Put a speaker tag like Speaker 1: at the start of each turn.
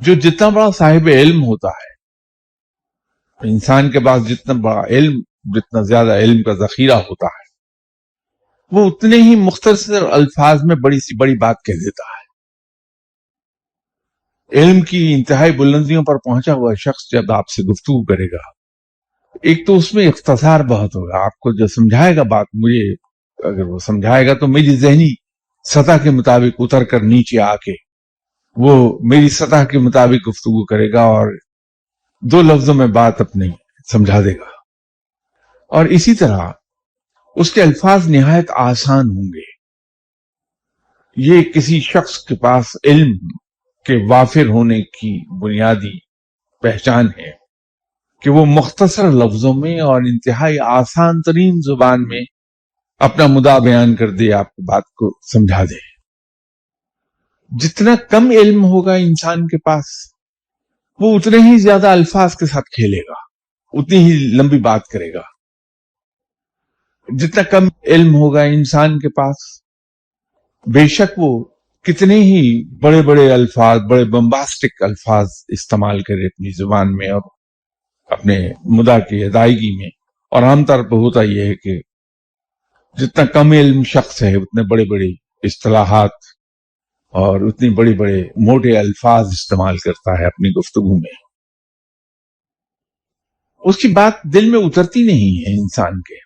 Speaker 1: جو جتنا بڑا صاحب علم ہوتا ہے، انسان کے پاس جتنا بڑا علم، جتنا زیادہ علم کا ذخیرہ ہوتا ہے، وہ اتنے ہی مختصر الفاظ میں بڑی سی بڑی بات کہہ دیتا ہے۔ علم کی انتہائی بلندیوں پر پہنچا ہوا شخص جب آپ سے گفتگو کرے گا، ایک تو اس میں اختصار بہت ہوگا، آپ کو جو سمجھائے گا بات، مجھے اگر وہ سمجھائے گا تو میری ذہنی سطح کے مطابق اتر کر نیچے آ کے وہ میری سطح کے مطابق گفتگو کرے گا اور 2 لفظوں میں بات اپنی سمجھا دے گا۔ اور اسی طرح اس کے الفاظ نہایت آسان ہوں گے۔ یہ کسی شخص کے پاس علم کے وافر ہونے کی بنیادی پہچان ہے کہ وہ مختصر لفظوں میں اور انتہائی آسان ترین زبان میں اپنا مدعا بیان کر دے، آپ کو بات کو سمجھا دے۔ جتنا کم علم ہوگا انسان کے پاس، وہ اتنے ہی زیادہ الفاظ کے ساتھ کھیلے گا، اتنی ہی لمبی بات کرے گا۔ جتنا کم علم ہوگا انسان کے پاس، بے شک وہ کتنے ہی بڑے بڑے الفاظ، بڑے بمباسٹک الفاظ استعمال کرے اپنی زبان میں اور اپنے مدعا کی ادائیگی میں۔ اور عام طور پر ہوتا یہ ہے کہ جتنا کم علم شخص ہے اتنے بڑے بڑے اصطلاحات اور اتنی بڑے بڑے موٹے الفاظ استعمال کرتا ہے اپنی گفتگو میں۔ اس کی بات دل میں اترتی نہیں ہے انسان کے۔